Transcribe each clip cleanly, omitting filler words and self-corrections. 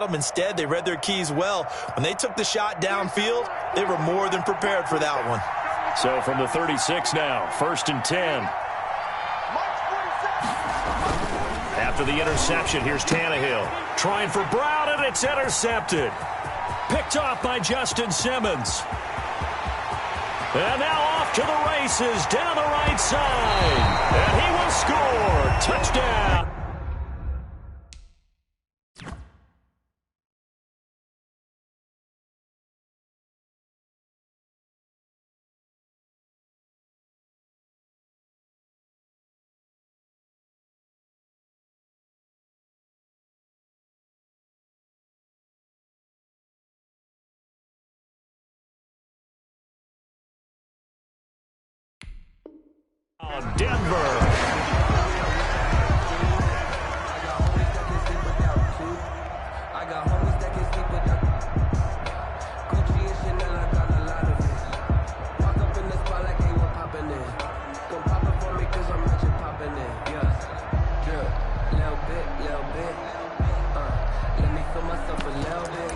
Instead, they read their keys well. When they took the shot downfield, they were more than prepared for that one. So from the 36 now, 1st and 10. After the interception, here's Tannehill. Trying for Brown, and it's intercepted. Picked off by Justin Simmons. And now off to the races down the right side. And he will score. Touchdown. Denver. I got homies that can sleep without Gucci and Chanel, I got a lot of it. Walk up in the spot like they were popping it. Come pop it for me cause I'm rich and popping it. Yeah, drip, little bit. Let me feel myself a little bit.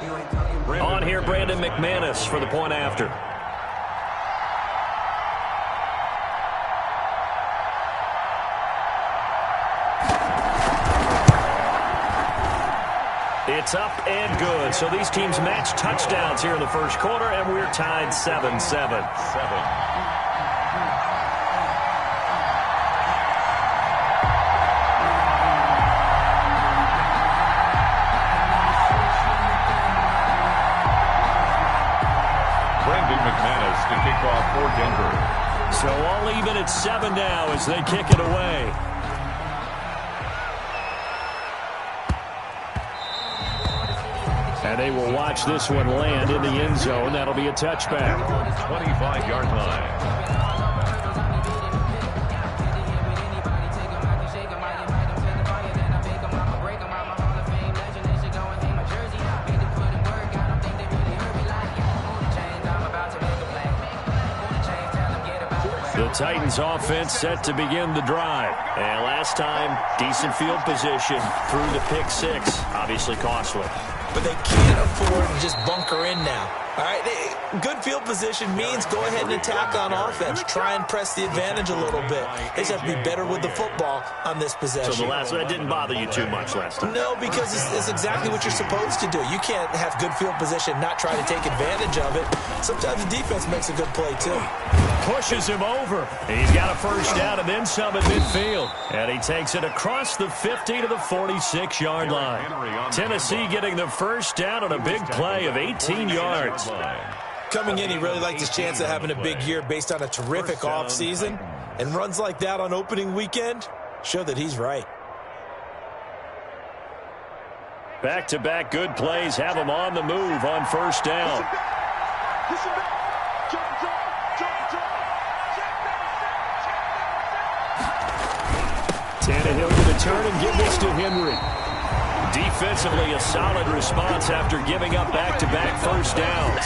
You ain't talking. On here, Brandon McManus for the point after. It's up and good. So these teams match touchdowns here in the first quarter, and we're tied 7-7. Brandon McManus to kick off for Denver. So all even at 7 now as they kick it away. And they will watch this one land in the end zone. That'll be a touchback. 25-yard line. The Titans offense set to begin the drive. And last time, decent field position through the pick six. Obviously costly. But they can't afford to just bunker in now. All right, good field position means go ahead and attack on offense. Try and press the advantage a little bit. They just have to be better with the football on this possession. So that didn't bother you too much last time? No, because it's exactly what you're supposed to do. You can't have good field position, not try to take advantage of it. Sometimes the defense makes a good play, too. Pushes him over. He's got a first down and then some at midfield. And he takes it across the 50 to the 46-yard line. Tennessee getting the first down on a big play of 18 yards. Coming in, he really liked his chance of having a big year based on a terrific offseason. And runs like that on opening weekend show that he's right. Back-to-back good plays have him on the move on first down. Tannehill going to turn and give this to Henry. Defensively, a solid response after giving up back-to-back first downs.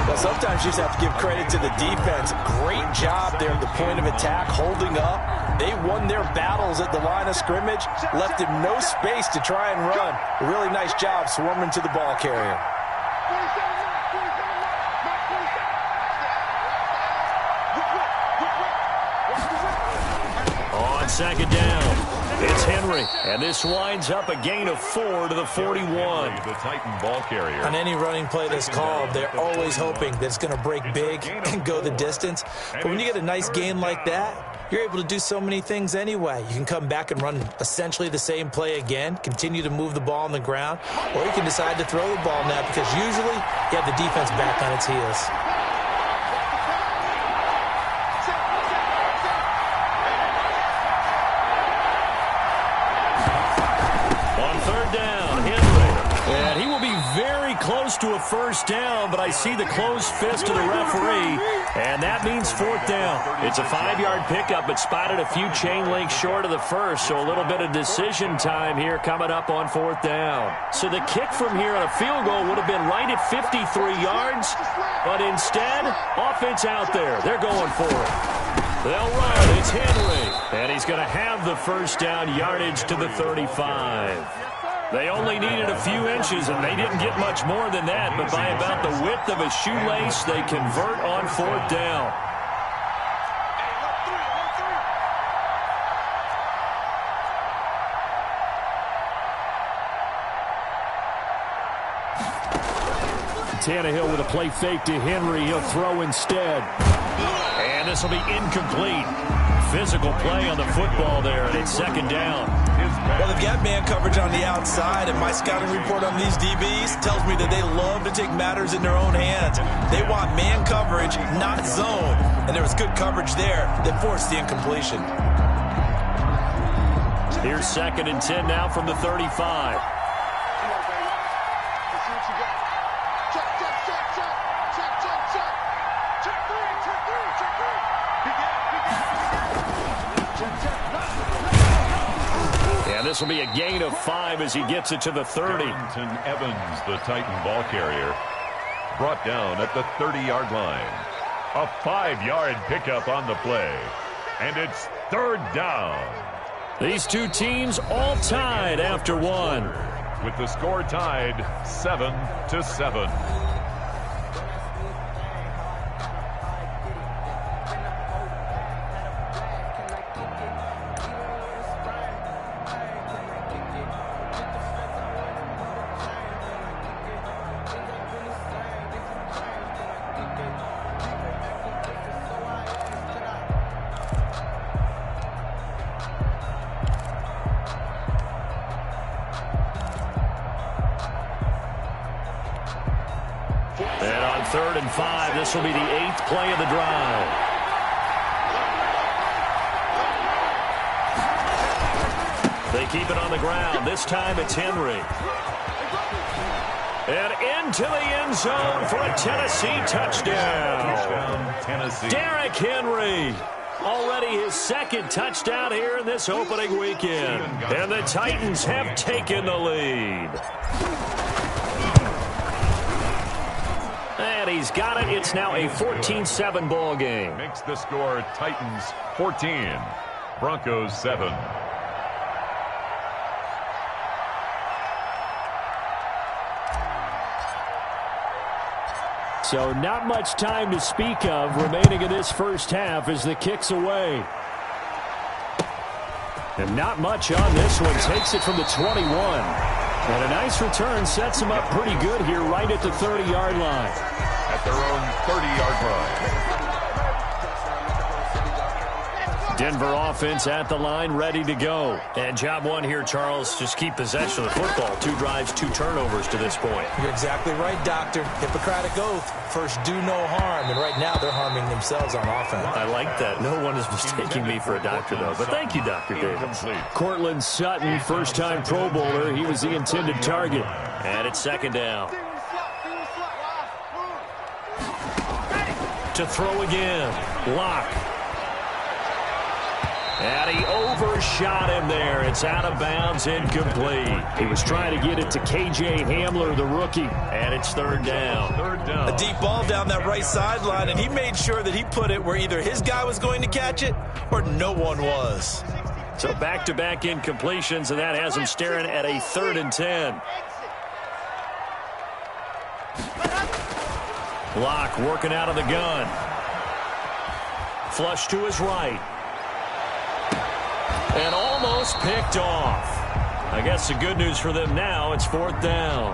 Well, sometimes you just have to give credit to the defense. Great job there at the point of attack, holding up. They won their battles at the line of scrimmage, left him no space to try and run. A really nice job swarming to the ball carrier. On second down, it's Henry, and this winds up a gain of 4 to the 41. The Titan ball carrier. On any running play that's called, they're always hoping that it's going to break big and go the distance. But when you get a nice gain like that, you're able to do so many things anyway. You can come back and run essentially the same play again, continue to move the ball on the ground, or you can decide to throw the ball now because usually you have the defense back on its heels. Close to a first down, but I see the closed fist of the referee, and that means fourth down. It's a 5-yard pickup, but spotted a few chain links short of the first, so a little bit of decision time here coming up on fourth down. So the kick from here on a field goal would have been right at 53 yards, but instead, offense out there. They're going for it. They'll run. It's Henry. And he's going to have the first down, yardage to the 35. They only needed a few inches, and they didn't get much more than that. But by about the width of a shoelace, they convert on fourth down. Tannehill with a play fake to Henry. He'll throw instead. And this will be incomplete. Physical play on the football there, and it's second down. Well, they've got man coverage on the outside, and my scouting report on these DBs tells me that they love to take matters in their own hands. They want man coverage, not zone. And there was good coverage there that forced the incompletion. Here's 2nd and 10 now from the 35. And this will be a gain of 5 as he gets it to the 30. Darrington Evans, the Titan ball carrier, brought down at the 30-yard line. A 5-yard pickup on the play. And it's 3rd down. These two teams all tied after one. With the score tied 7-7. And on 3rd and 5, this will be the 8th play of the drive. They keep it on the ground. This time it's Henry. And into the end zone for a Tennessee touchdown. Tennessee. Derrick Henry. Already his 2nd touchdown here in this opening weekend. And the Titans have taken the lead. And he's got it. It's now a 14-7 ball game. Makes the score Titans 14, Broncos 7. So not much time to speak of remaining in this first half as the kick's away. And not much on this one. Takes it from the 21. And a nice return sets him up pretty good here right at the 30-yard line. At their own 30-yard line. Denver offense at the line, ready to go. And job one here, Charles, just keep possession of the football. 2 drives, 2 turnovers to this point. You're exactly right, Doctor. Hippocratic oath. First, do no harm. And right now, they're harming themselves on offense. I like that. No one is mistaking me for a doctor, though. But thank you, Dr. Davis. Cortland Sutton, first-time Pro Bowler. He was the intended target. And it's 2nd down. To throw again. Lock. And he overshot him there. It's out of bounds, incomplete. He was trying to get it to K.J. Hamler, the rookie. And it's 3rd down. 3rd down. A deep ball down that right sideline, and he made sure that he put it where either his guy was going to catch it or no one was. So back-to-back incompletions, and that has him staring at a 3rd and 10. Locke working out of the gun. Flush to his right. And almost picked off. I guess the good news for them now, it's 4th down.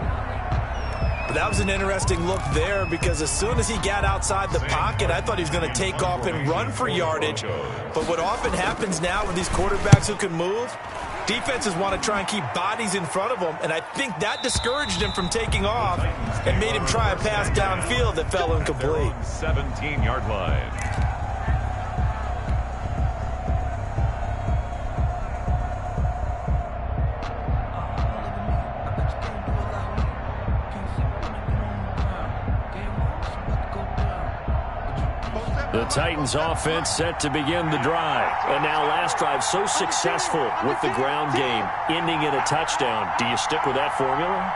But that was an interesting look there because as soon as he got outside the pocket, I thought he was going to take off and run for yardage. But what often happens now with these quarterbacks who can move, defenses want to try and keep bodies in front of them, and I think that discouraged him from taking off and made him try a pass downfield that fell incomplete. 17-yard line. The Titans offense set to begin the drive. And now last drive so successful with the ground game, ending in a touchdown. Do you stick with that formula?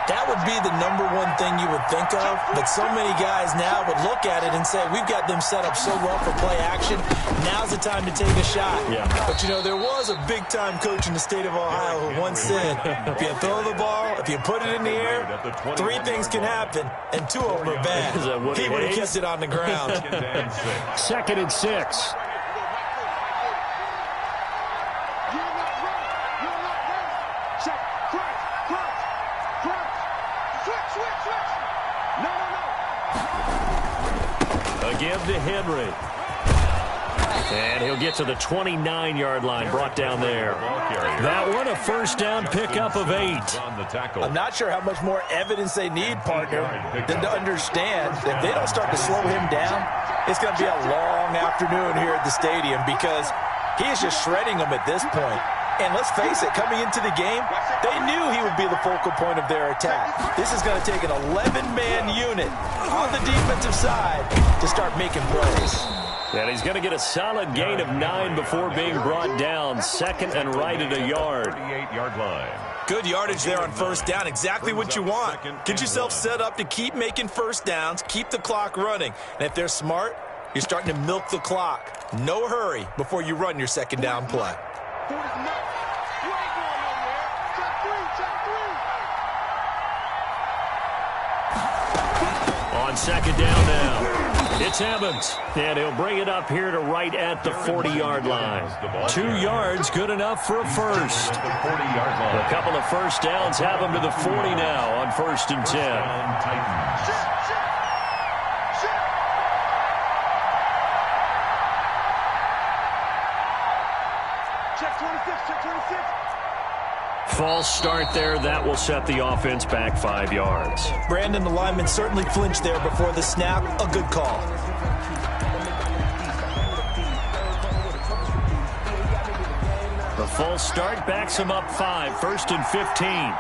That would be the number one thing you would think of, but so many guys now would look at it and say, we've got them set up so well for play action. Now's the time to take a shot. Yeah. But, you know, there was a big-time coach in the state of Ohio who once said, if you throw the ball, if you put it in the air, 3 things can happen, and 2 of them are bad. He would have kept it on the ground. 2nd and 6. Give to Henry. And he'll get to the 29-yard line, brought down there. That one, a first down pickup of 8. I'm not sure how much more evidence they need, partner, than to understand that if they don't start to slow him down, it's going to be a long afternoon here at the stadium because he is just shredding them at this point. And let's face it, coming into the game, they knew he would be the focal point of their attack. This is going to take an 11-man unit on the defensive side to start making plays. And he's going to get a solid gain of 9 before being brought down. 2nd and right at a yard. 38-yard line. Good yardage there on first down. Exactly what you want. Get yourself set up to keep making first downs, keep the clock running. And if they're smart, you're starting to milk the clock. No hurry before you run your second down play. On second down now, it's Evans, and he'll bring it up here to right at the 40-yard line. 2 yards, good enough for a first. A couple of first downs have him to the 40 now on 1st and 10. False start there. That will set the offense back 5 yards. Brandon, the lineman certainly flinched there before the snap. A good call. The false start backs him up 5. 1st and 15.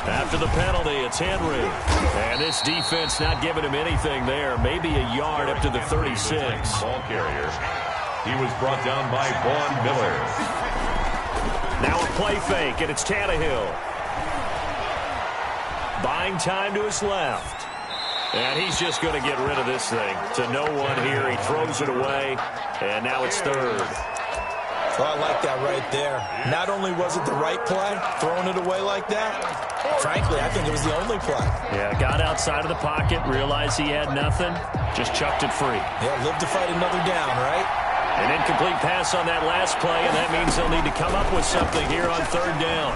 After the penalty, it's Henry. And this defense not giving him anything there. Maybe a yard up to the 36. Ball carrier. He was brought down by Vaughn Miller. Now a play fake, and it's Tannehill. Buying time to his left. And he's just going to get rid of this thing. To no one here. He throws it away. And now it's 3rd. Well, I like that right there. Not only was it the right play, throwing it away like that, frankly, I think it was the only play. Yeah, got outside of the pocket, realized he had nothing, just chucked it free. Yeah, live to fight another down, right? An incomplete pass on that last play, and that means they'll need to come up with something here on 3rd down.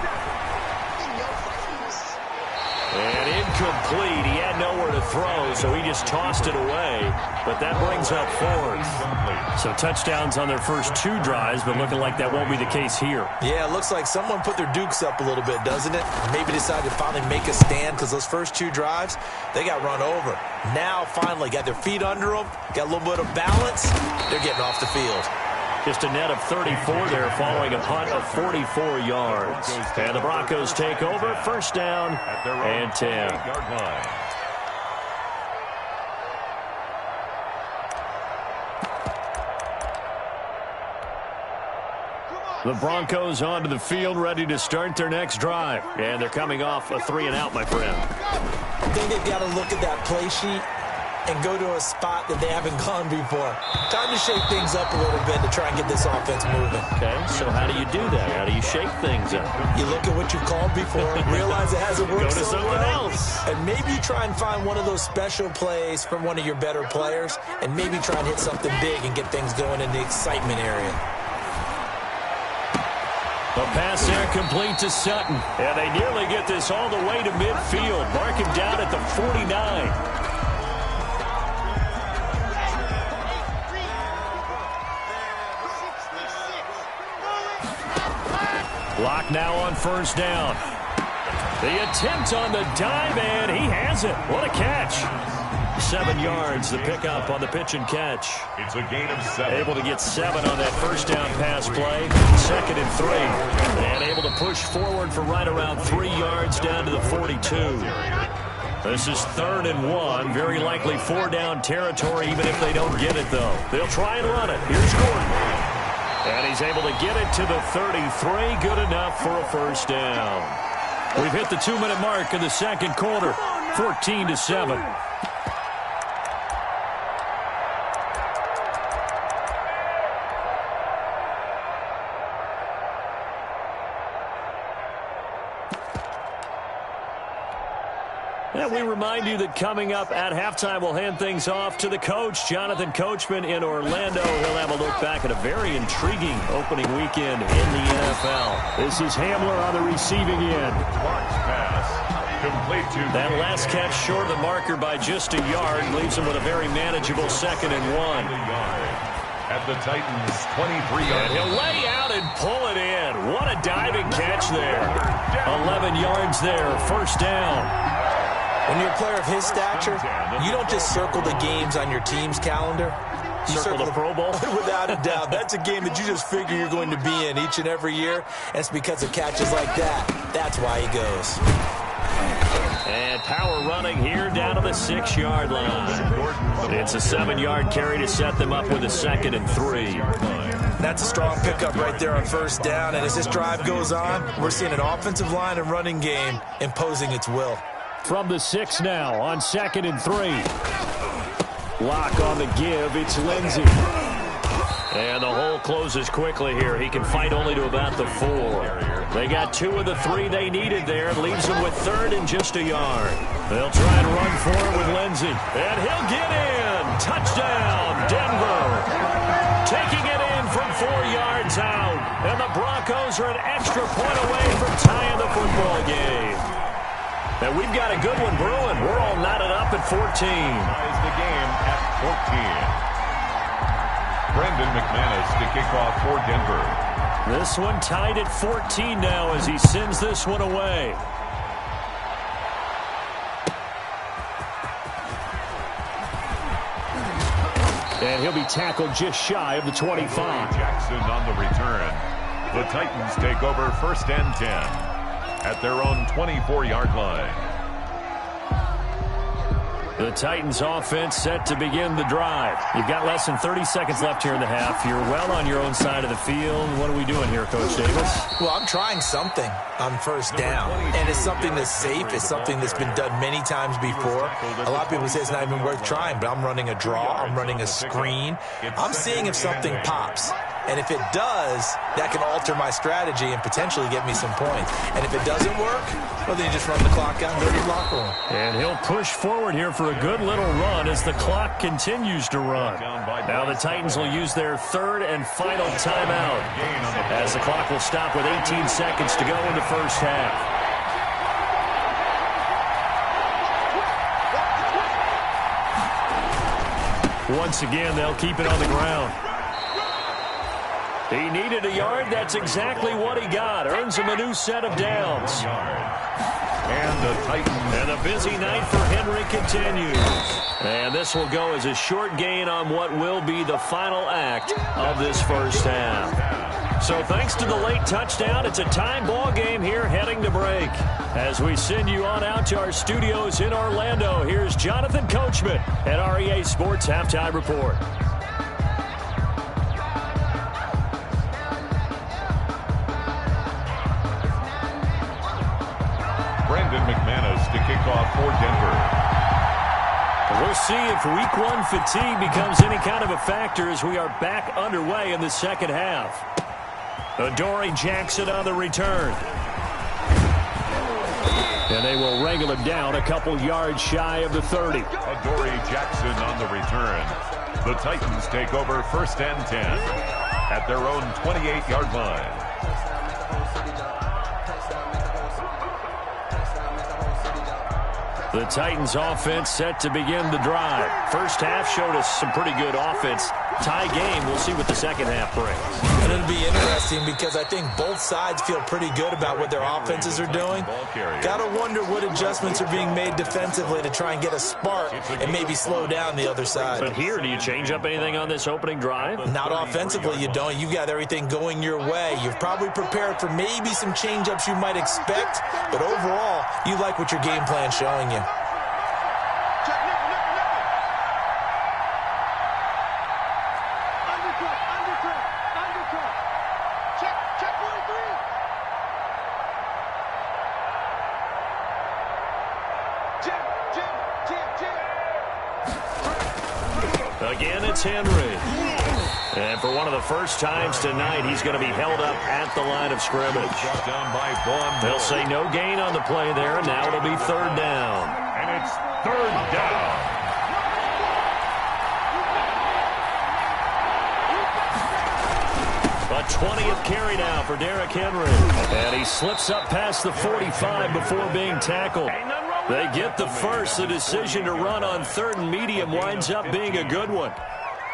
And incomplete. He had nowhere to throw, so he just tossed it away. But that brings up 4th. So touchdowns on their first 2 drives, but looking like that won't be the case here. Yeah, it looks like someone put their dukes up a little bit, doesn't it? Maybe decided to finally make a stand because those first 2 drives, they got run over. Now, finally, got their feet under them, got a little bit of balance. They're getting off the field. Just a net of 34 there following a punt of 44 yards. And the Broncos take over, 1st down and 10. The Broncos onto the field, ready to start their next drive. And they're coming off a 3-and-out, my friend. I think they've got to look at that play sheet and go to a spot that they haven't gone before. Time to shake things up a little bit to try and get this offense moving. Okay, so how do you do that? How do you shake things up? You look at what you've called before, realize it hasn't worked Go to so something well, else. and maybe try and find one of those special plays from one of your better players, and maybe try and hit something big and get things going in the excitement area. The pass there complete to Sutton. And they nearly get this all the way to midfield. Mark him down at the 49. Block now on 1st down. The attempt on the dive, and he has it. What a catch. 7 yards, the pickup on the pitch and catch. It's a gain of 7. Able to get 7 on that 1st down pass play. 2nd and 3. And able to push forward for right around 3 yards down to the 42. This is 3rd and 1. Very likely 4-down territory, even if they don't get it, though. They'll try and run it. Here's Gordon. And he's able to get it to the 33. Good enough for a first down. We've hit the 2-minute mark in the second quarter. 14-7. And we remind you that coming up at halftime, we'll hand things off to the coach, Jonathan Coachman in Orlando. He'll have a look back at a very intriguing opening weekend in the NFL. This is Hamler on the receiving end. Pass. Complete to that last catch short of the marker by just a yard leaves him with a very manageable 2nd and 1. At the Titans' 23-yard. And he'll lay out and pull it in. What a diving catch there. 11 yards there, first down. When you're a player of his stature, you don't just circle the games on your team's calendar. You circle the Pro Bowl? Without a doubt. That's a game that you just figure you're going to be in each and every year. And it's because of catches like that. That's why he goes. And power running here down to the 6-yard line. It's a 7-yard carry to set them up with a 2nd and 3. That's a strong pickup right there on first down. And as this drive goes on, we're seeing an offensive line and running game imposing its will. From the 6 now on 2nd and 3. Lock on the give. It's Lindsey. And the hole closes quickly here. He can fight only to about the 4. They got 2 of the 3 they needed there. It leaves them with 3rd and just a yard. They'll try and run for it with Lindsey. And he'll get in. Touchdown, Denver. Taking it in from 4 yards out. And the Broncos are an extra point away from tying the football game. And we've got a good one brewing. We're all knotted up at 14. Ties the game at 14. Brendan McManus to kick off for Denver. This one tied at 14 now as he sends this one away. And he'll be tackled just shy of the 25. Jackson on the return. The Titans take over 1st and 10. At their own 24-yard line. The Titans offense set to begin the drive. You've got less than 30 seconds left here in the half. You're well on your own side of the field. What are we doing here, Coach Davis? Well, I'm trying something on first down. And it's something that's safe. It's something that's been done many times before. A lot of people say it's not even worth trying, but I'm running a draw. I'm running a screen. I'm seeing if something pops. And if it does, that can alter my strategy and potentially get me some points. And if it doesn't work, well, then you just run the clock out and go to the locker room. And he'll push forward here for a good little run as the clock continues to run. Now the Titans will use their 3rd and final timeout as the clock will stop with 18 seconds to go in the first half. Once again, they'll keep it on the ground. He needed a yard. That's exactly what he got. Earns him a new set of downs. And the Titans. And a busy night for Henry continues. And this will go as a short gain on what will be the final act of this first half. So thanks to the late touchdown, it's a tie ball game here heading to break. As we send you on out to our studios in Orlando, here's Jonathan Coachman at REA Sports Halftime Report. Brendan McManus to kick off for Denver. We'll see if week 1 fatigue becomes any kind of a factor as we are back underway in the second half. Adoree Jackson on the return. And they will wrangle him down a couple yards shy of the 30. Adoree Jackson on the return. The Titans take over 1st and 10 at their own 28-yard line. The Titans offense set to begin the drive. First half showed us some pretty good offense. Tie game. We'll see what the second half brings. And it'll be interesting because I think both sides feel pretty good about what their offenses are doing. Got to wonder what adjustments are being made defensively to try and get a spark and maybe slow down the other side. But here, do you change up anything on this opening drive? Not offensively, you don't. You've got everything going your way. You've probably prepared for maybe some change-ups you might expect, but overall, you like what your game plan's showing you. Again, it's Henry. And for one of the first times tonight, he's going to be held up at the line of scrimmage. They'll say no gain on the play there, and now it'll be third down. And it's third down. A 20th carry now for Derrick Henry. And he slips up past the 45 before being tackled. They get the first. The decision to run on third and medium winds up being a good one.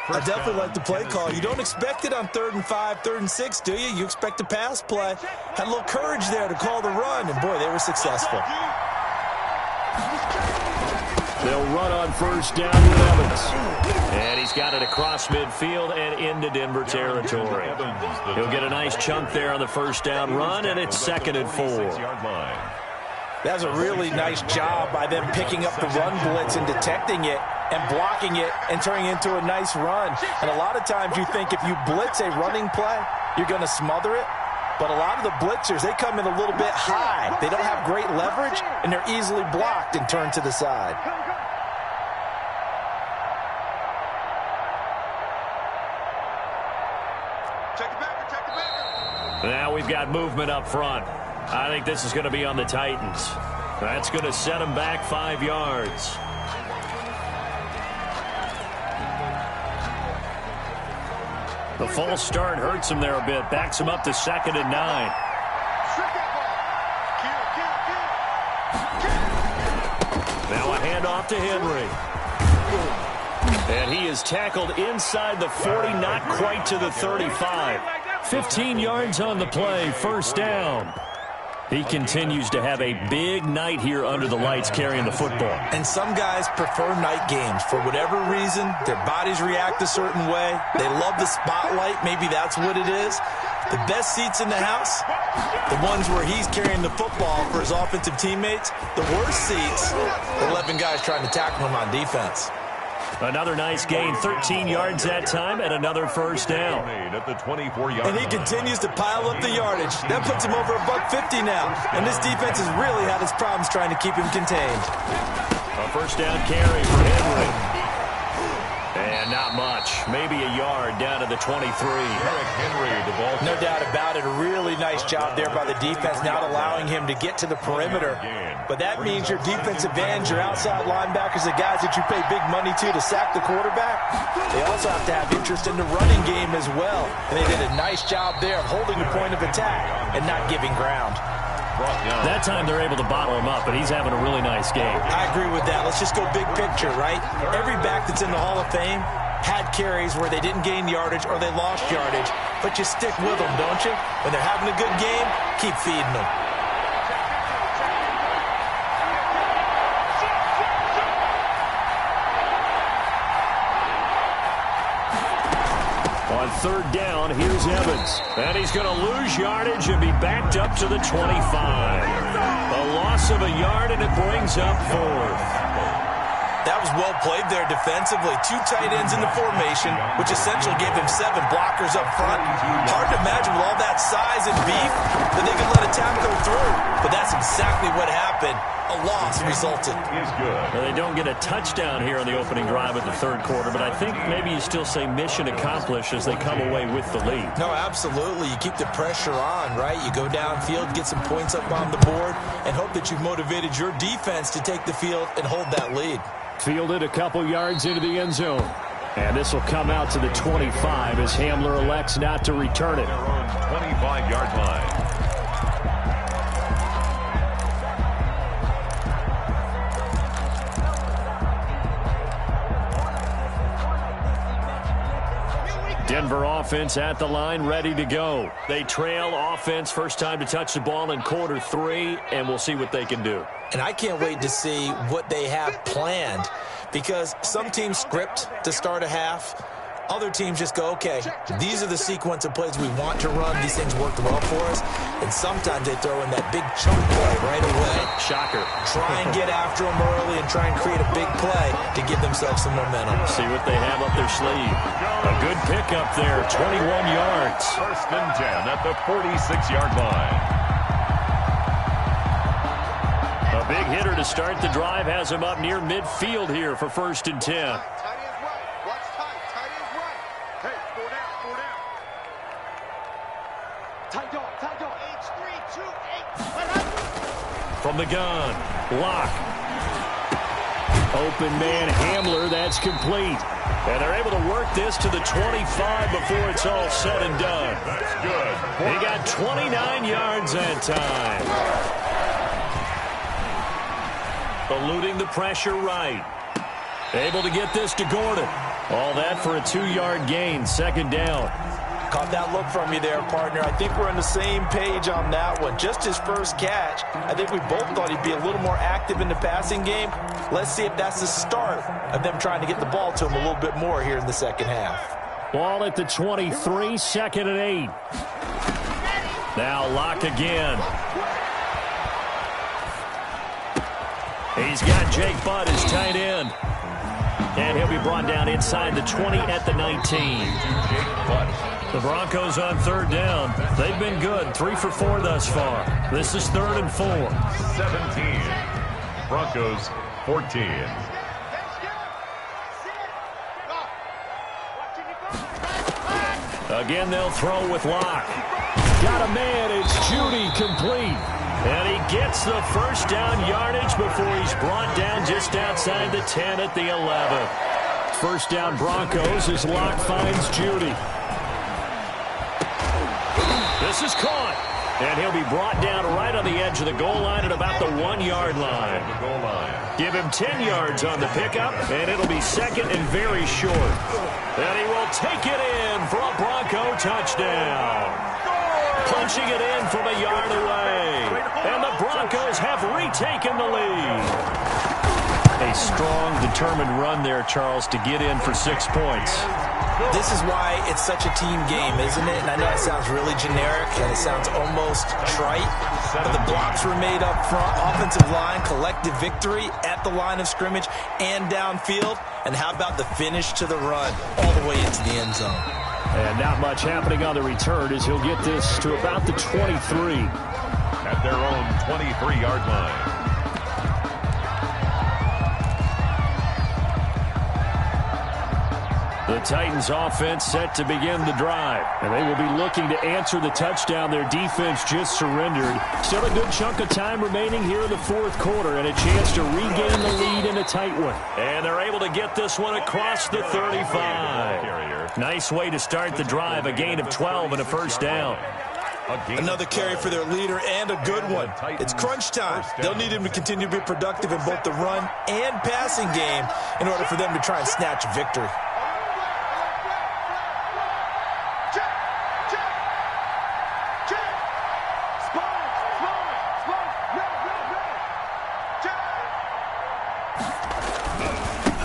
I definitely like the play call. You don't expect it on 3rd and 5, 3rd and 6, do you? You expect a pass play. Had a little courage there to call the run, and boy, they were successful. They'll run on first down with Evans. And he's got it across midfield and into Denver territory. He'll get a nice chunk there on the first down run, and it's 2nd and 4. That's a really nice job by them picking up the run blitz and detecting it and blocking it and turning it into a nice run. And a lot of times you think if you blitz a running play, you're going to smother it. But a lot of the blitzers, they come in a little bit high. They don't have great leverage, and they're easily blocked and turned to the side. Now we've got movement up front. I think this is going to be on the Titans. That's going to set them back 5 yards. The false start hurts him there a bit. Backs him up to 2nd and 9. Now a handoff to Henry. And he is tackled inside the 40, not quite to the 35. 15 yards on the play, first down. He continues to have a big night here under the lights carrying the football. And some guys prefer night games. For whatever reason, their bodies react a certain way. They love the spotlight. Maybe that's what it is. The best seats in the house, the ones where he's carrying the football for his offensive teammates. The worst seats, the 11 guys trying to tackle him on defense. Another nice gain, 13 yards that time, and another first down. At the 24-yard and he continues to pile up the yardage. That puts him over $150 now. And this defense has really had its problems trying to keep him contained. A first down carry for Henry. And not much. Maybe a yard down to the 23. Henry, the ball. No doubt about it. A really nice job there by the defense, not allowing him to get to the perimeter. But that means your defensive ends, your outside linebackers, the guys that you pay big money to sack the quarterback, they also have to have interest in the running game as well. And they did a nice job there of holding the point of attack and not giving ground. That time they're able to bottle him up, and he's having a really nice game. I agree with that. Let's just go big picture, right? Every back that's in the Hall of Fame had carries where they didn't gain yardage or they lost yardage, but you stick with them, don't you? When they're having a good game, keep feeding them. On third down, here's Evans. And he's going to lose yardage and be backed up to the 25. A loss of a yard, and it brings up 4th. That was well played there defensively. 2 tight ends in the formation, which essentially gave them 7 blockers up front. Hard to imagine with all that size and beef that they could let a tap go through. But that's exactly what happened. A loss resulted. Well, they don't get a touchdown here on the opening drive of the third quarter, but I think maybe you still say mission accomplished as they come away with the lead. No, absolutely. You keep the pressure on, right? You go downfield, get some points up on the board, and hope that you've motivated your defense to take the field and hold that lead. Fielded a couple yards into the end zone. And this will come out to the 25 as Hamler elects not to return it. 25-yard line. Denver offense at the line, ready to go. They trail offense, first time to touch the ball in quarter 3, and we'll see what they can do. And I can't wait to see what they have planned, because some teams script to start a half. Other teams just go, okay, these are the sequence of plays we want to run. These things worked well for us. And sometimes they throw in that big chunk play right away. Shocker. Try and get after them early and try and create a big play to give themselves some momentum. See what they have up their sleeve. A good pickup there, 21 yards. First and 10 at the 46-yard line. A big hitter to start the drive has him up near midfield here for first and 10. From the gun, Locke. Open man Hamler, that's complete. And they're able to work this to the 25 before it's all said and done. That's good. He got 29 yards that time. Eluding the pressure right. Able to get this to Gordon. All that for a 2-yard gain, second down. Caught that look from you there, partner. I think we're on the same page on that one. Just his first catch. I think we both thought he'd be a little more active in the passing game. Let's see if that's the start of them trying to get the ball to him a little bit more here in the second half. Ball at the 23, second and 8. Now Locke again. He's got Jake Butt as tight end. And he'll be brought down inside the 20 at the 19. Jake Butt. The Broncos on third down. They've been good, 3 for 4 thus far. This is 3rd and 4. 17. Broncos 14. Again, they'll throw with Locke. Got a man, it's Judy, complete. And he gets the first down yardage before he's brought down just outside the 10 at the 11. First down Broncos as Locke finds Judy. This is caught. And he'll be brought down right on the edge of the goal line at about the 1-yard line. Give him 10 yards on the pickup, and it'll be second and very short. And he will take it in for a Bronco touchdown. Punching it in from a yard away. And the Broncos have retaken the lead. A strong, determined run there, Charles, to get in for 6 points. This is why it's such a team game, isn't it? And I know it sounds really generic and it sounds almost trite, but the blocks were made up front, offensive line, collective victory at the line of scrimmage and downfield. And how about the finish to the run all the way into the end zone? And not much happening on the return as he'll get this to about the 23. At their own 23-yard line. The Titans offense set to begin the drive. And they will be looking to answer the touchdown their defense just surrendered. Still a good chunk of time remaining here in the fourth quarter and a chance to regain the lead in a tight one. And they're able to get this one across the 35. Nice way to start the drive, a gain of 12 and a first down. Another carry for their leader and a good one. It's crunch time. They'll need him to continue to be productive in both the run and passing game in order for them to try and snatch a victory.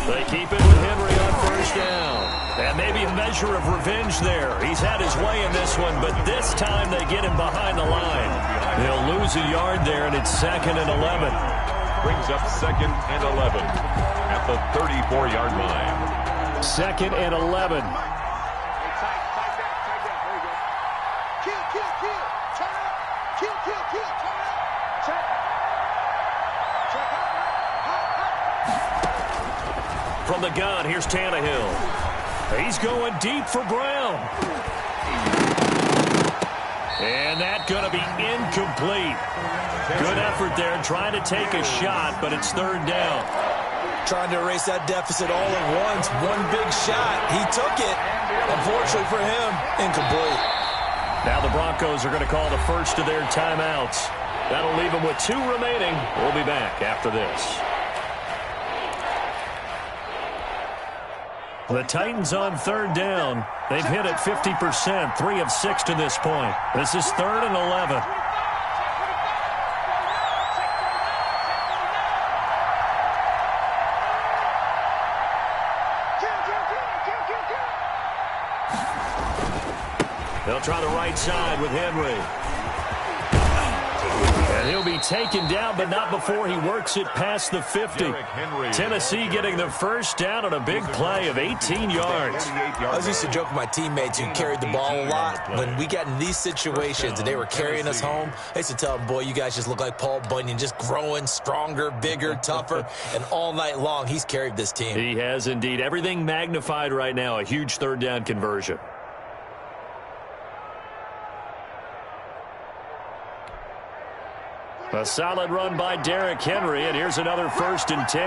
They keep it with Henry on first down. And maybe a measure of revenge there. He's had his way in this one, but this time they get him behind the line. They'll lose a yard there, and it's 2nd and 11. Brings up 2nd and 11 at the 34-yard line. 2nd and 11. From the gun, here's Tannehill. He's going deep for Brown. And that's going to be incomplete. Good effort there trying to take a shot, but it's 3rd down. Trying to erase that deficit all at once. One big shot. He took it. Unfortunately for him, incomplete. Now the Broncos are going to call the first of their timeouts. That'll leave them with 2 remaining. We'll be back after this. The Titans on 3rd down. They've hit it 50%, 3 of 6 to this point. This is 3rd and 11. They'll try the right side with Henry. And he'll be taken down, but not before he works it past the 50. Tennessee getting the first down on a big play of 18 yards. I was used to joke with my teammates who carried the ball a lot. When we got in these situations and they were carrying us home, I used to tell them, boy, you guys just look like Paul Bunyan, just growing stronger, bigger, tougher. And all night long, he's carried this team. He has indeed. Everything magnified right now, a huge 3rd down conversion. A solid run by Derrick Henry, and here's another 1st and 10.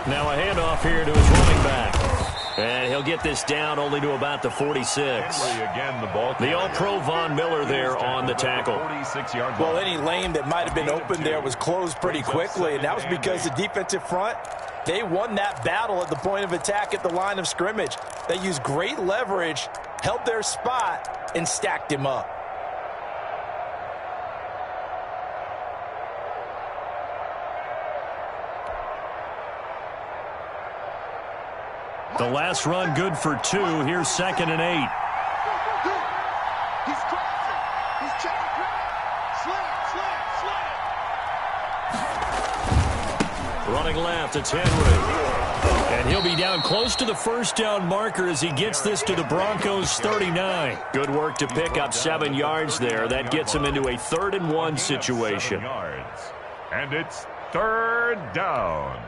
Now a handoff here to his running back. And he'll get this down only to about the 46. Again, the All-Pro Von Miller there on the tackle. Well, any lane that might have been open there was closed pretty quickly, and that was because the defensive front, they won that battle at the point of attack at the line of scrimmage. They used great leverage, held their spot, and stacked him up. The last run good for 2. Here's 2nd and 8. He's crossing. He's checking slant. Running left, it's Henry. And he'll be down close to the 1st down marker as he gets this to the Broncos 39. Good work to pick up 7 yards there. That gets him into a 3rd and 1 situation. And it's 3rd down.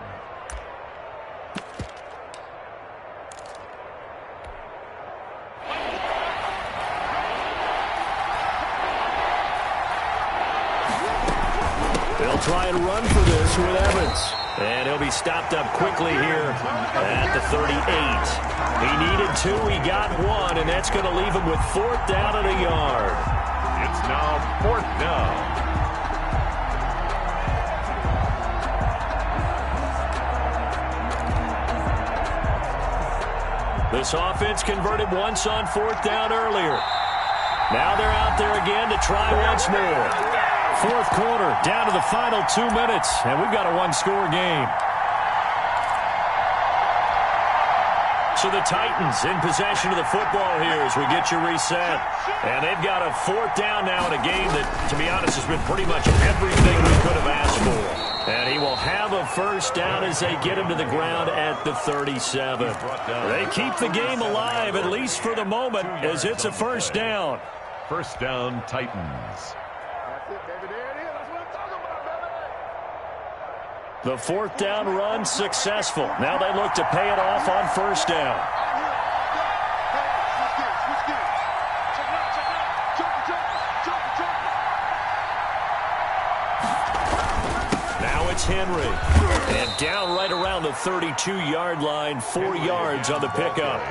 They'll try and run for this with Evans. And he'll be stopped up quickly here at the 38. He needed 2, he got 1, and that's going to leave him with 4th down and a yard. It's now 4th down. This offense converted once on 4th down earlier. Now they're out there again to try once more. 4th quarter, down to the final 2 minutes, and we've got a 1-score game. So the Titans in possession of the football here as we get you reset. And they've got a 4th down now in a game that, to be honest, has been pretty much everything we could have asked for. And he will have a 1st down as they get him to the ground at the 37. They keep the game alive, at least for the moment, as it's a 1st down. 1st down, Titans. The 4th down run successful. Now they look to pay it off on 1st down. Now it's Henry. And down right around the 32-yard line, 4 yards on the pickup.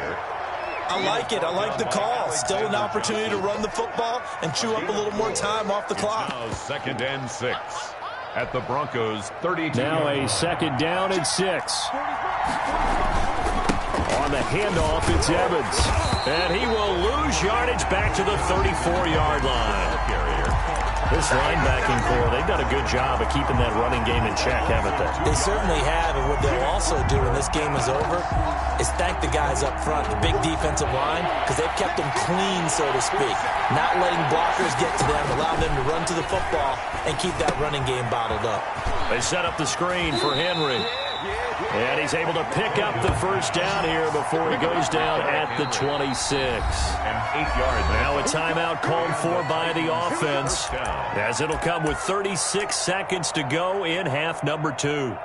I like it. I like the call. Still an opportunity to run the football and chew up a little more time off the clock. Now 2nd and 6. At the Broncos 32. Now a 2nd down and 6. On the handoff, it's Evans. And he will lose yardage back to the 34-yard line. This linebacking core, they've done a good job of keeping that running game in check, haven't they? They certainly have, and what they'll also do when this game is over is thank the guys up front, the big defensive line, because they've kept them clean, so to speak. Not letting blockers get to them, allow them to run to the football and keep that running game bottled up. They set up the screen for Henry. And he's able to pick up the 1st down here before he goes down at the 26. And 8 yards. Now a timeout called for by the offense, as it'll come with 36 seconds to go in half number 2.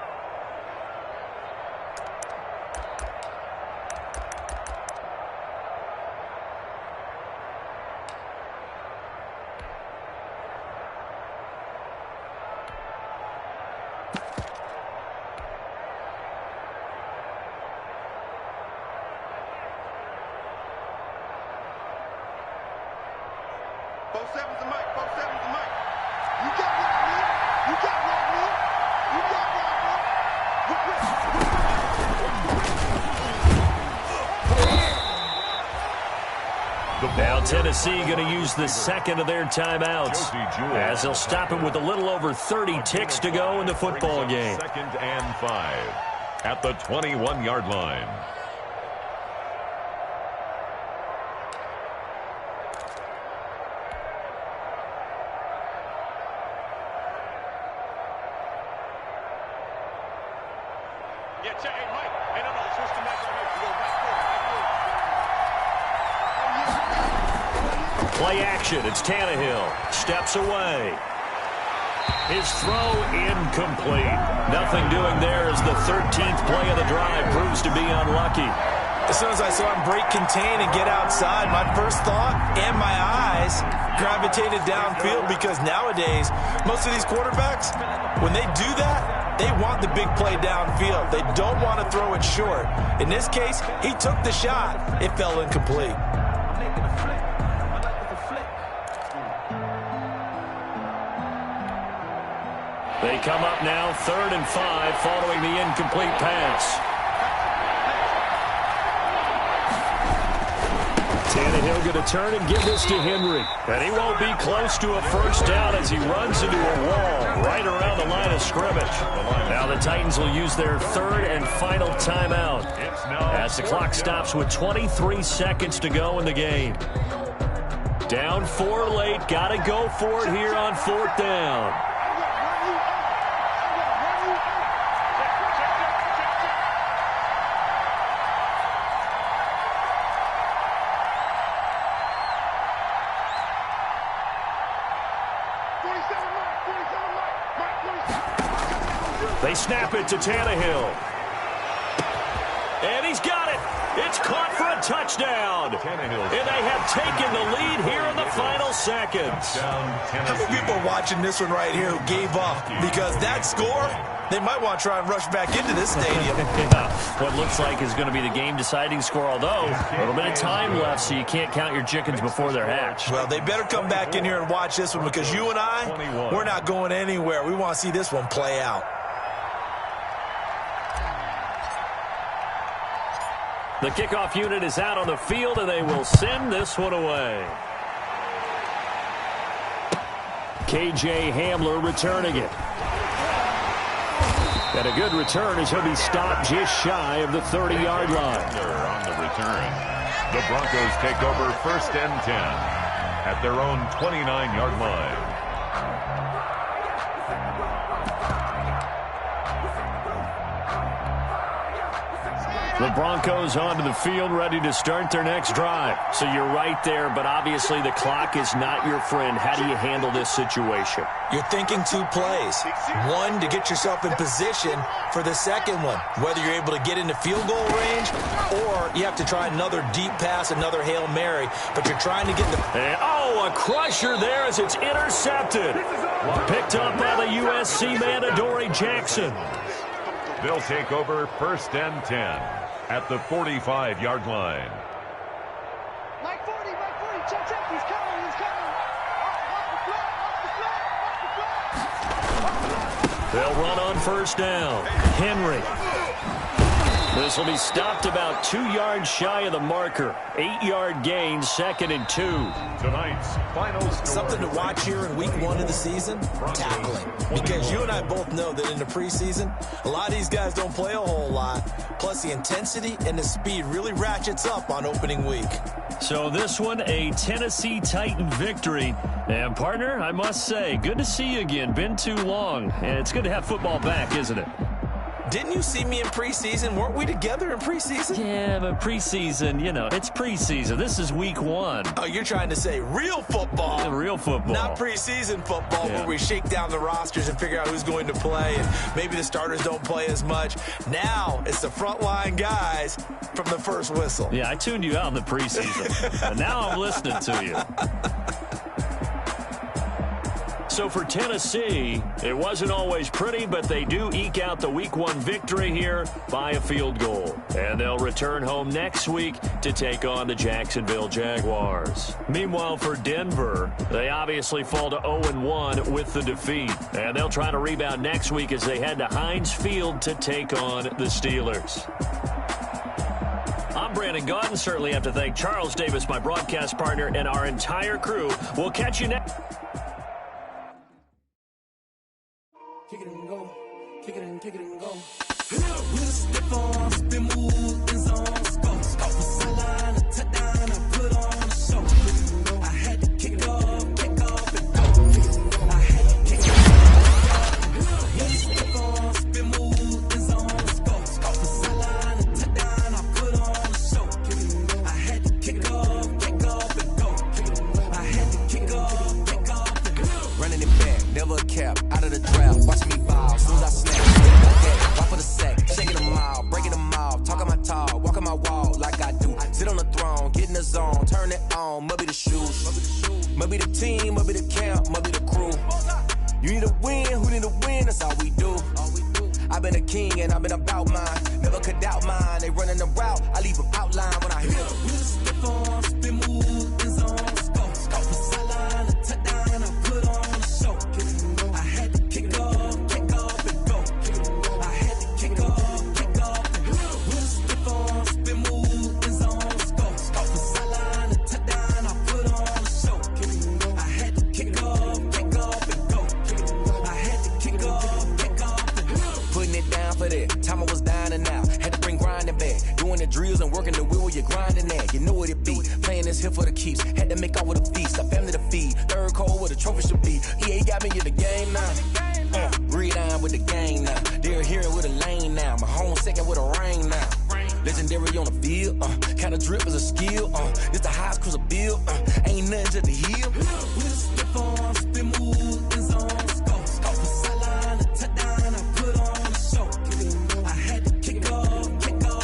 Now Tennessee going to use the 2nd of their timeouts as they'll stop it with a little over 30 ticks to go in the football game. 2nd and 5 at the 21-yard line. Play action. It's Tannehill. Steps away. His throw incomplete. Nothing doing there as the 13th play of the drive proves to be unlucky. As soon as I saw him break contain and get outside, my first thought and my eyes gravitated downfield, because nowadays, most of these quarterbacks, when they do that, they want the big play downfield. They don't want to throw it short. In this case, he took the shot. It fell incomplete. They come up now 3rd and 5 following the incomplete pass. Tannehill going to turn and give this to Henry. And he won't be close to a first down as he runs into a wall right around the line of scrimmage. Now the Titans will use their 3rd and final timeout as the clock stops with 23 seconds to go in the game. Down 4 late. Got to go for it here on 4th down. They snap it to Tannehill. And he's got it. It's caught for a touchdown. And they have taken the lead here in the final seconds. How many people are watching this one right here who gave up? Because that score, they might want to try and rush back into this stadium. What looks like is going to be the game-deciding score, although a little bit of time left, so you can't count your chickens before they're hatched. Well, they better come back in here and watch this one, because you and I, we're not going anywhere. We want to see this one play out. The kickoff unit is out on the field, and they will send this one away. KJ Hamler returning it. And a good return as he'll be stopped just shy of the 30-yard line. On the return, the Broncos take over 1st and 10 at their own 29-yard line. The Broncos onto the field, ready to start their next drive. So you're right there, but obviously the clock is not your friend. How do you handle this situation? You're thinking 2 plays. One, to get yourself in position for the second one, whether you're able to get into field goal range, or you have to try another deep pass, another Hail Mary, but you're trying to get the... And, oh, a crusher there as it's intercepted. Picked up by the USC man, Adoree Jackson. They'll take over 1st and 10 at the 45-yard line. Mike 40, check, he's coming. Off the flat. They'll run on 1st down. Henry. This will be stopped about 2 yards shy of the marker. 8-yard gain, 2nd and 2. Tonight's final score. Something to watch here in week 1 of the season, tackling. Because you and I both know that in the preseason, a lot of these guys don't play a whole lot. Plus, the intensity and the speed really ratchets up on opening week. So this one, a Tennessee Titan victory. And, partner, I must say, good to see you again. Been too long. And it's good to have football back, isn't it? Didn't you see me in preseason? Weren't we together in preseason? Yeah, but preseason, you know, it's preseason. This is week 1. Oh, you're trying to say real football. Real football. Not preseason football, where we shake down the rosters and figure out who's going to play, and maybe the starters don't play as much. Now it's the frontline guys from the first whistle. Yeah, I tuned you out in the preseason, and now I'm listening to you. So for Tennessee, it wasn't always pretty, but they do eke out the week 1 victory here by a field goal. And they'll return home next week to take on the Jacksonville Jaguars. Meanwhile, for Denver, they obviously fall to 0-1 with the defeat. And they'll try to rebound next week as they head to Heinz Field to take on the Steelers. I'm Brandon Gaudin. Certainly have to thank Charles Davis, my broadcast partner, and our entire crew. We'll catch you next. Kick it and go. Kick it and go. With a stiff on, spin move, in zone, go. Off the sideline, a touchdown, I put on a show. I had to kick off, and go. I had to kick off. With a stiff on, spin move, in zone, go. Off the sideline, a touchdown, I put on a show. I had to kick off, and go. I had to kick off, and go. Running it back, never a cap, out of the draft. Watch me ball, soon as I snap. Walk for the sack, shaking them all, breaking them all, talking my be the team, I'll be the camp, I'll be the crew. You need a win, who need a win, that's all we do. I've been a king and I've been about mine. Never could doubt mine, they running the route, I leave them outline when I hit them. We just step on, spin move, in zone, scope. From sideline to touchdown, I put on a show. I had to kick off and go. I had to kick off and go. We just step on, spin move, in zone, scope. From sideline to touchdown, I put on a show. I had to kick off and go. I had to kick off and go. Putting it down for that. Time I was down and out. Had to bring grinding back. Doing the drills and working the wheel where you're grinding at. You know what it be. Playing this here for the keeps. Had to make out with a feast. A family to feed. Third cold where the trophy should be. EA got me in the game now. Read on with the game now. They're hearing with a lane now. My home second with a rain now. Legendary on the field. Kind of drip is a skill. This the highest cruiser bill. Ain't nothing just to heal. We just step on, spin move, in zone, scope. From sideline to touchdown, I put on a show. I had to kick off and go.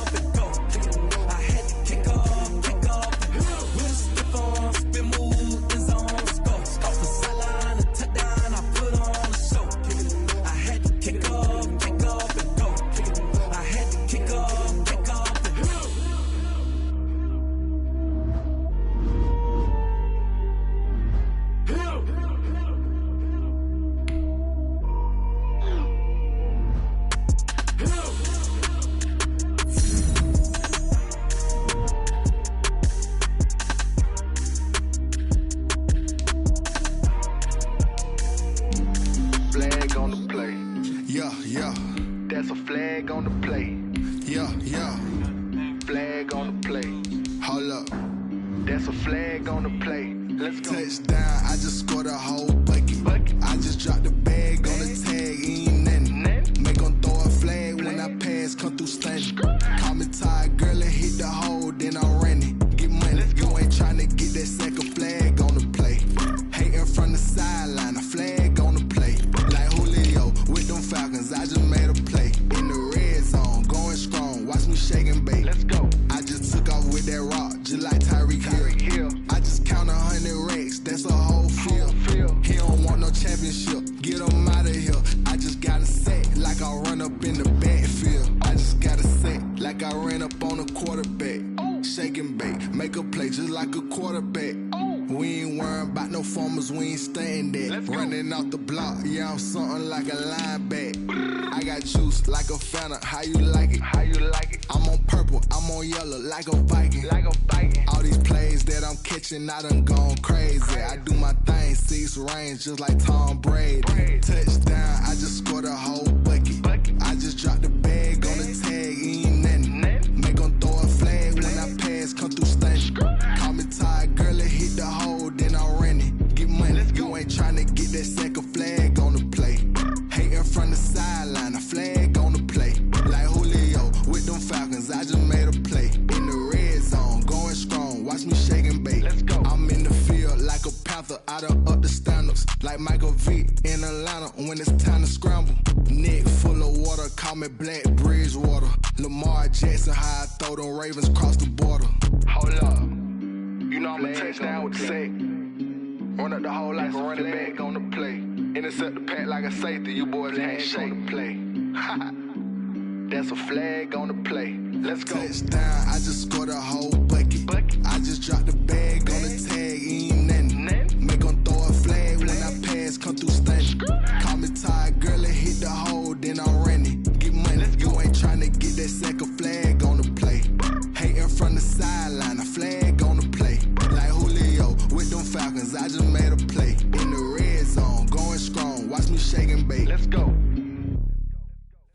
I had to kick off and go. We just step on, spin move, in zone, scope. From sideline to touchdown, I put on a show. I had to kick off and go. I had to kick off and go. Flag on the play. Yeah. That's a flag on the play. Yeah. Flag on the play. Hold up. That's a flag on the play. Let's go. Touchdown, I just scored a whole bucket. I just dropped the bag on the tag, ain't nothing. Make 'em throw a flag when I pass, come through stunning. Call me tired, girl, and hit the hole, then I'm running. Get money, you ain't tryna get that second flag on the play. Hating from the sideline, a flag on the play. Like Julio with them Falcons, I just made a play. In the red zone, going strong, watch me shake and bake. Let's go. I just took off with that rock, just like Tyreek Hill. I just count 100 racks, that's a whole field. He don't want no championship, get him out of here. I just got a set, like I run up in the backfield. I just got a set, like I ran up on a quarterback. Shake and bake, make a play just like a quarterback. We ain't worrying about no formers, we ain't staying there. Running off the block, yeah, I'm something like a lineback. I got juice like a Fanta, how you like it? I'm on purple, I'm on yellow, like a Viking. All these plays that I'm catching, I done gone crazy. I do my thing, 6 range, just like Tom Brady. Touchdown, I just scored a whole bucket. I just dropped the bag on the tag, ain't nothing. Make 'em throw a flag when I pass, come through stunning. Call me tired, girl, and hit the hole, then I'm running. Get money, you ain't tryna get that second flag on the play. Hating from the sideline, a flag on the play. Like Julio with them Falcons, I just made a play. In the red zone, going strong, watch me shake and bake. I'm in the field like a Panther, I done up the standards. Like Michael Vick in Atlanta when it's time to scramble. Neck full of water, call me Black Bridgewater. Lamar Jackson, how I throw them Ravens cross the border. Hold up, you know I'm a touchdown with the sack. Run up the hole like a running back on the play. Intercept the pack like a safety, you boys ain't shake the play. That's a flag on the play. Let's go. Touchdown, I just scored a whole bucket. I just dropped the bag on the tag, ain't nothing. Make 'em throw a flag when I pass, come through stunning. Call me tired, girl, and hit the hole, then I'm running. Get money, you ain't tryna get that second flag on the play. Hating from the sideline, a flag on the play. Like Julio with them Falcons, I just made a play. In the red zone, going strong, watch me shake and bake. Let's go.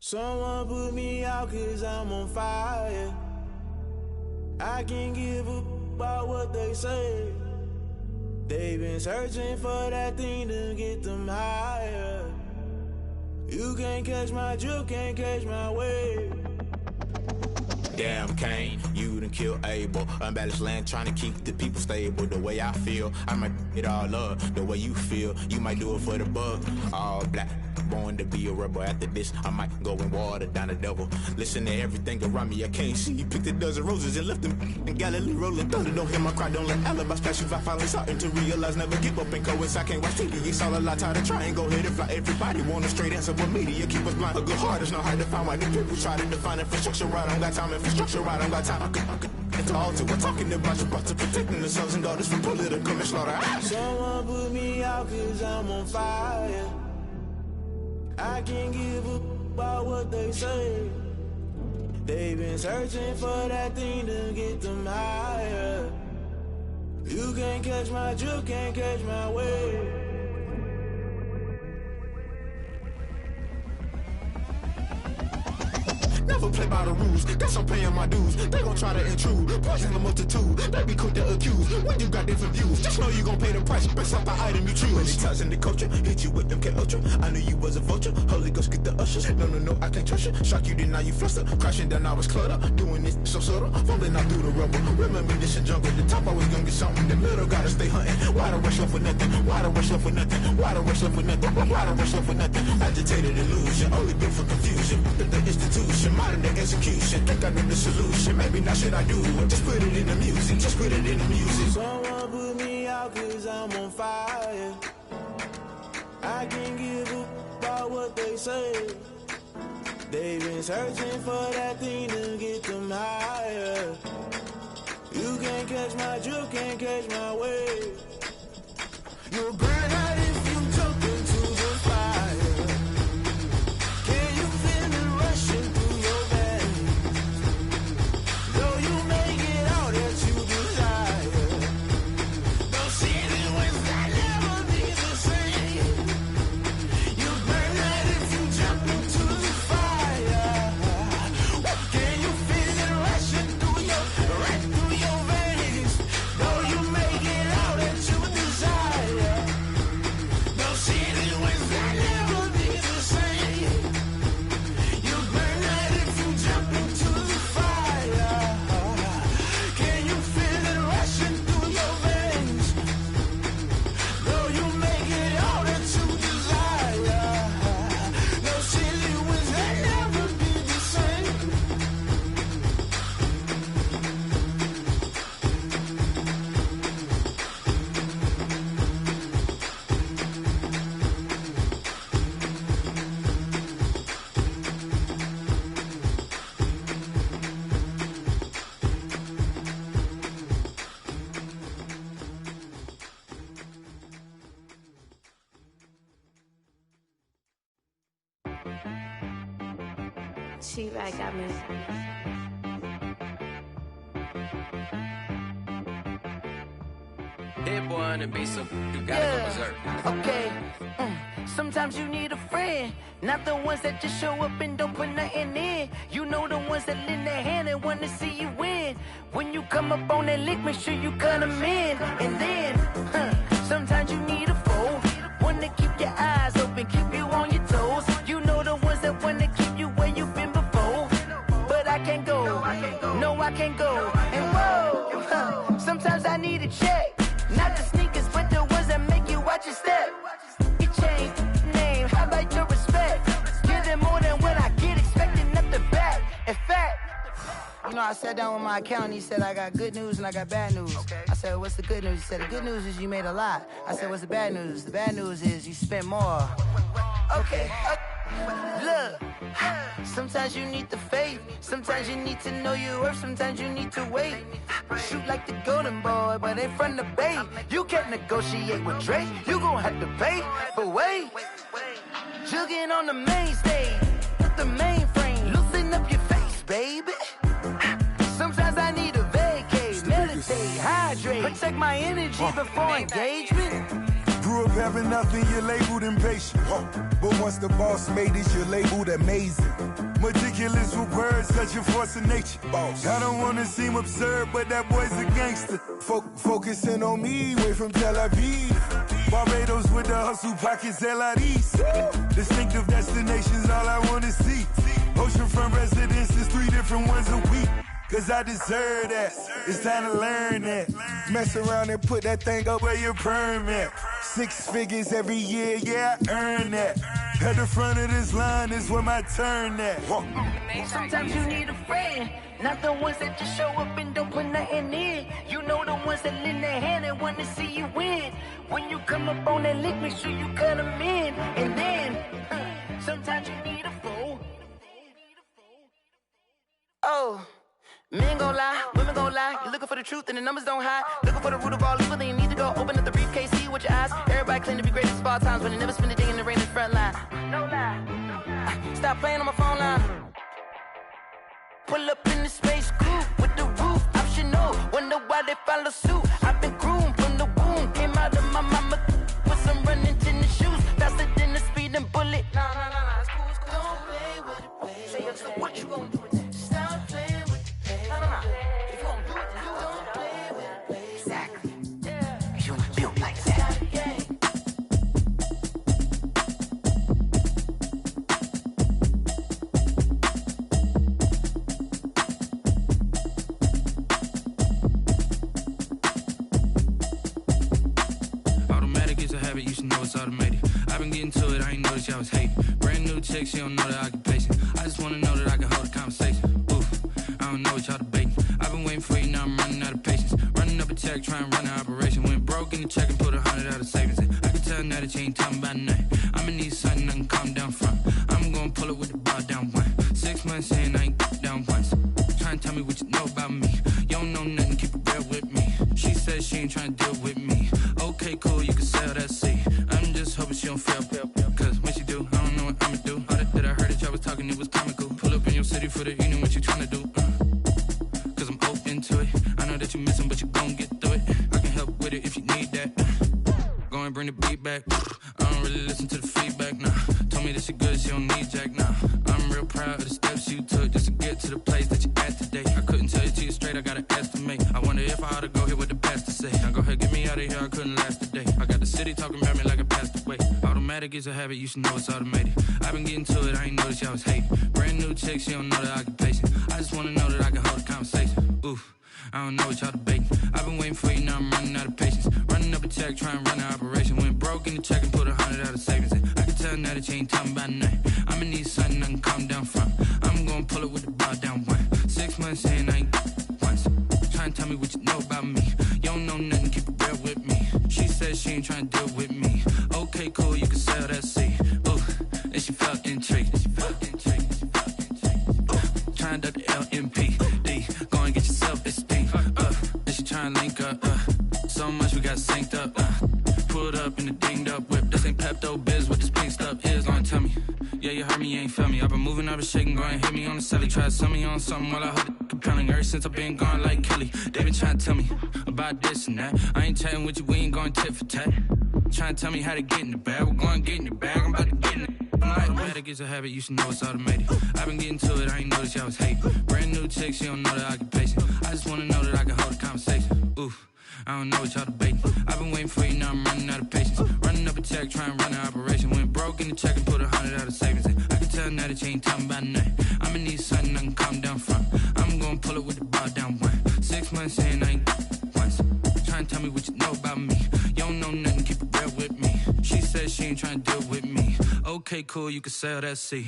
Someone put me out 'cause I'm on fire. I can't give a about what they say. They've been searching for that thing to get them higher. You can't catch my drift, can't catch my wave. Damn, Kane, you done killed Abel. Unbalanced land, trying to keep the people stable. The way I feel, I might it all up. The way you feel, you might do it for the bug. All black, born to be a rebel. After this, I might go and water down the devil. Listen to everything around me, I can't see. He picked a dozen roses and left them in Galilee rolling thunder. Don't hear my cry, don't let alibis pass you. I finally starting to realize, never give up and coincide. I can't watch TV, it's all a lot, tired of trying. Go ahead and fly. Everybody want a straight answer, but media keep us blind. A good heart is not hard to find. Why the people try to define infrastructure right? I don't got time, infrastructure right? I don't got time. I could into altar. We're talking about you, about to protecting the sons and daughters from political and slaughter. Someone put me out cause I'm on fire. I can't give up about what they say. They've been searching for that thing to get them higher. You can't catch my drift, can't catch my wave. Never play by the rules, guess I'm paying my dues. They gon' try to intrude, poison the multitude. They be quick to accuse, when you got different views. Just know you gon' pay the price, based off the item you choose. Many times in the culture, hit you with them K-Ultra. I knew you was a vulture, Holy Ghost get the ushers. No, I can't trust you. Shock you, then now you fluster. Crashing down, I was cluttered. Doing this so subtle, fumbling out through the rubble. Remember this is jungle, the top always gonna get something. The middle gotta stay hunting. Why the rush left for nothing? Why the rush left for nothing? Why the rush left for nothing? Why the rush left for nothing? Agitated illusion, only built for confusion. The institution, modern day execution. Think I know the solution, maybe not should I do it. Just put it in the music, just put it in the music. Someone put me out cause I'm on fire. I can't give up about what they say. They've been searching for that thing to get them higher. You can't catch my drift, can't catch my wave. You'll burn out if you jump into the fire. Can you feel it rushing through your veins? Though you may get all that you desire, those city winds that never be the same. You burn out if you jump into the fire. Can you feel it rushing through your veins? Though you may get all that you desire, those city winds that never be the same. You burn out if you jump into the fire. Can you feel it rushing through your veins? Though you may get all that you desire, those silly winds that never be the same. She-Rag got me. Hit boy on the beat, so you gotta go berserk. Okay. Sometimes you need a friend, not the ones that just show up and don't put nothing in. You know the ones that lend their hand and want to see you win. When you come up on that lick, make sure you cut them in. And then, sometimes you need a foe, one to keep your eyes open, keep you on your toes. You know the ones that want to keep you where you've been before. But I can't go, no I can't go. And whoa, sometimes I need a check. Not the sneakers, but the ones that make you watch your step. You change name, how about your respect? Give them more than what I get, expecting nothing back. In fact, you know, I sat down with my accountant, he said, I got good news and I got bad news. I said, what's the good news? He said, the good news is you made a lot. I said, what's the bad news? The bad news is you spent more. Okay, look, sometimes you need the faith, sometimes you need to know your worth, sometimes you need to wait. Shoot like the golden boy, but in front of the bay. You can't negotiate with Drake, you gon' have to pay. But wait, jugging on the main stage, with the mainframe, loosen up your face, baby. Sometimes I need a vacate, meditate, hydrate, protect my energy before engagement. Grew up having nothing, you're labeled impatient. But once the boss made it, you're labeled amazing. Meticulous with words, such a force of nature. I don't wanna seem absurd, but that boy's a gangster. Focusing on me, way from Tel Aviv. Barbados with the hustle pockets, LIDs. Distinctive destinations, all I wanna see. Oceanfront residences, 3 different ones a week. Cause I deserve that, it's time to learn that. Mess around and put that thing up where your permit. 6 figures every year, yeah, I earn that. At the front of this line is where my turn at. Sometimes you need a friend, not the ones that just show up and don't put nothing in. You know the ones that lend their hand and want to see you win. When you come up on that lick, make sure you cut them in. And then, sometimes you need a fool. Oh, men gon' lie, women gon' lie. You're looking for the truth and the numbers don't hide. Looking for the root of all evil, then you need to go open up the briefcase, see with your eyes. Everybody claim to be great at small times, but they never spend a day in the rain in the front line. No lie, stop playing on my phone line. Pull up in the space coupe with the roof optional. Wonder why they follow suit. I've been groomed from the womb, came out of my mama with some running tennis shoes, faster than the speeding bullet. Nah, it's cool, it's cool. Don't play with it, play. Say so what you gon' do with it? Stop playing with it. Nah. If you gon' do it, then don't play with it, play. Exactly. Yeah. You built like that. You should know it's automated. I've been getting to it, I ain't noticed y'all was hating. Brand new chick, she don't know the occupation. I just wanna know that I can hold a conversation. Oof, I don't know what y'all debating. I've been waiting for you, now I'm running out of patience. Running up a check, trying to run an operation. Went broke in the check and put 100 out of savings in. I can tell now that you ain't talking about nothing. I'ma need something I can calm down from. I'm gonna pull it with the bar down one. 6 months in, I ain't down once. Trying to tell me what you know about me. You don't know nothing, keep it real with me. She says she ain't trying to deal with me. Okay, cool, you can sell that seat. I'm just hoping she don't fail. Cause when she do, I don't know what I'ma do. All that I heard that y'all was talking, it was comical. Pull up in your city for the evening, what you tryna do? Cause I'm open to it. I know that you missing, but you gon' get through it. I can help with it if you need that. Go and bring the beat back. I don't really listen to the feedback, nah. Told me that she good, she don't need jack, nah. I'm real proud of the steps you took just to get to the place that you at today. I couldn't tell you to you straight, I gotta estimate. I wonder if I ought to go here with the pastor say. Now go ahead, get me out of here, I couldn't last a day. I got the city talking about me like I passed away. Automatic is a habit, you should know it's automated. I've been getting to it, I ain't noticed y'all was hating. Brand new chick, she don't know the occupation. I just wanna know that I can hold a conversation. Oof, I don't know what y'all debating. I've been waiting for you, now I'm running out of patience. Running up a check, trying to run an operation. Went broke in the check and put 100 out of savings in. I can tell now that you ain't talking about nothing. I'ma need something I can calm down from. I'm gonna pull it with the bar down one. 6 months in, I ain't once. Trying to tell me what you know about me. You don't know nothing, keep it real with me. She says she ain't trying to deal with me. Okay, cool, you can sell that seat. Ooh, and she felt intrigued. Trying to duck the LMPD. Go and get your self-esteem. And she trying to link up. So much we got synced up. Pulled up in the dinged up whip. This ain't Pepto Biz, what this pink stuff is. Gonna tell me. Yeah, you heard me, you ain't felt me. I've been moving, I've been shaking, go and hit me on the celly. Try to sell me on something while I hold it compelling. Ever since I've been gone like Kelly. They been trying to tell me about this and that. I ain't chatting with you, we ain't going tit for tat. Trying to tell me how to get in the bag. We're going to get in the bag, I'm about to get in it. Automatic is a habit, you should know it's automated. I've been getting to it, I ain't noticed y'all was hating. Brand new chick, she don't know the occupation. I just wanna know that I can hold a conversation. Oof, I don't know what y'all debating. I've been waiting for you, now I'm running out of patience. Running up a check, trying to run an operation. Went broke in the check and put 100 out of savings in. I can tell now that you ain't talking about nothing. I'ma need something I can calm down from. I'm gonna pull it with the bar down one. 6 months in, I ain't once. Trying to tell me what you know about me. You don't know nothing, keep it real with me. She says she ain't trying to deal with me. Okay, cool, you can sell that seat.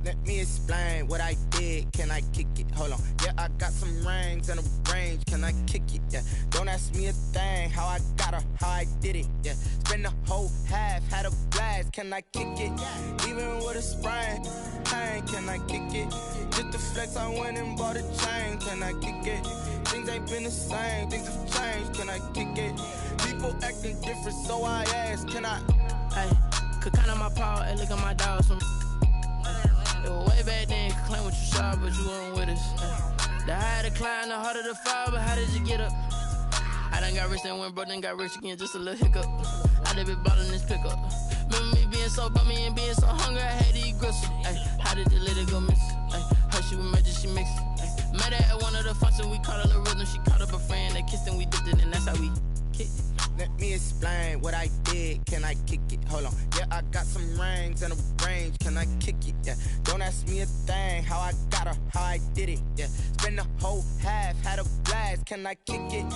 Let me explain what I did. Can I kick it? Hold on. Yeah, I got some rings and a range. Can I kick it? Yeah. Don't ask me a thing. How I got her, how I did it. Yeah. Spend the whole half, had a blast. Can I kick it? Even with a sprain. Pain, can I kick it? Just the flex, I went and bought a chain. Can I kick it? Things ain't been the same. Things have changed. Can I kick it? People acting different, so I ask. Can I? Hey, could count on my power and look at my dogs from. It was way back then, could claim what you saw, but you weren't with us. The higher the climb, the harder the fall, but how did you get up? I done got rich and went broke, then got rich again, just a little hiccup. I done been ballin' this pickup. Remember me being so bummy and being so hungry, I had to eat gristle. Ay, how did the lady go miss? Ay, her she was magic, she mixed it. Met her at one of the functions, we caught her little rhythm, she caught up a friend, they kissed and we dipped it, and that's how we kick it. Let me explain what I did. Can I kick it? Hold on. Yeah, I got some rings and a range. Can I kick it? Yeah. Don't ask me a thing. How I got her, how I did it. Yeah. Spend the whole half, had a blast. Can I kick it?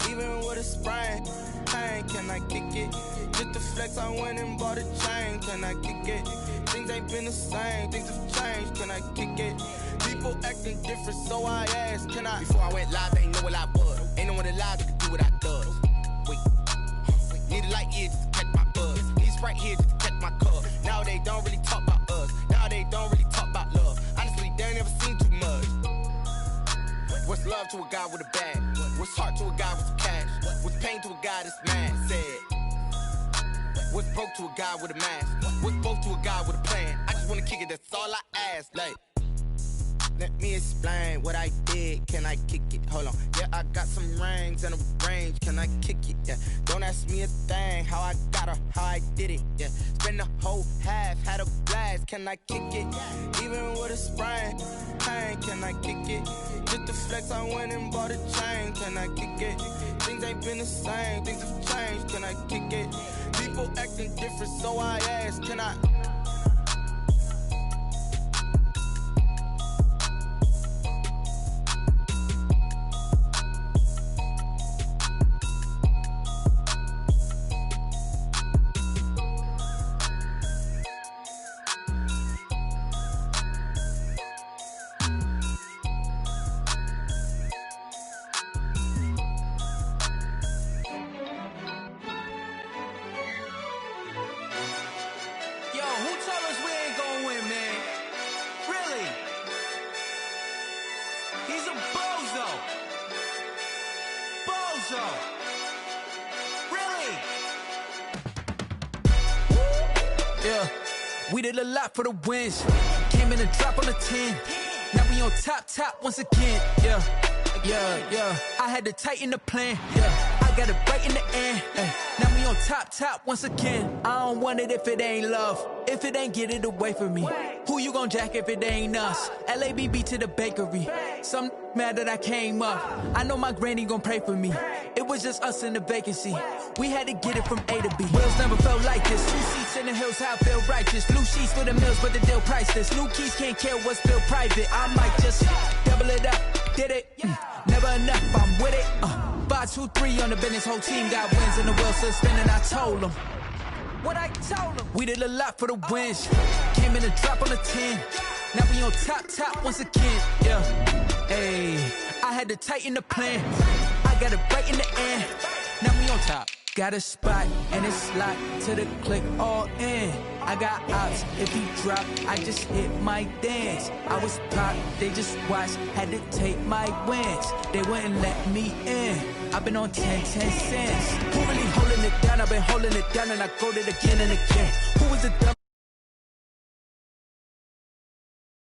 Even with a sprain. Pain, can I kick it? Just the flex, I went and bought a chain. Can I kick it? Things ain't been the same. Things have changed. Can I kick it? People acting different, so I asked. Can I? Before I went live, they ain't know what I was. Ain't no one alive that could do what I does. Wait. Need a light here just to catch my buzz. Need Sprite here just to catch my cup. Now they don't really talk about us. Now they don't really talk about love. Honestly, they ain't never seen too much. What's love to a guy with a bag? What's heart to a guy with some cash? What's pain to a guy that's mad? Said. What's broke to a guy with a mask? What's both to a guy with a plan? I just wanna kick it, that's all I ask. Like, let me explain what I did. Can I kick it? Hold on. Yeah, I got some rings and a range. Can I kick it? Yeah. Don't ask me a thing. How I got her, how I did it. Yeah. Spend the whole half, had a blast. Can I kick it? Even with a sprain. Pain, can I kick it? Just the flex, I went and bought a chain. Can I kick it? Things ain't been the same. Things have changed. Can I kick it? People acting different, so I ask. Can I? We did a lot for the wins. Came in a drop on the 10. Now we on top once again. Yeah. I had to tighten the plan. Yeah. I got it right in the end. Now we on top once again. I don't want it if it ain't love. If it ain't, get it away from me. Who you gon' jack if it ain't us? LABB to the bakery. Some mad that I came up. I know my granny gon' pray for me. It was just us in the vacancy. We had to get it from A to B. Wheels never felt like this. 2 seats in the hills, how I feel righteous. Blue sheets for the mills, but the deal priceless. New keys can't care what's still private. I might just double it up. Did it? Never enough, I'm with it. 5, 2, 3 on the business. Whole team got wins and the wheels still spinning. I told them what I told them. We did a lot for the wins. Came in a drop on the 10. Now we on top once again. Yeah. Hey, I had to tighten the plan. I got it right in the end. Now we on top. Got a spot and it's locked to the click all in. I got ops, if he drop, I just hit my dance. I was pop, they just watched, had to take my wins. They wouldn't let me in. I've been on 10 cents. Who really holding it down? I've been holding it down and I go it again and again. Who was the dumb?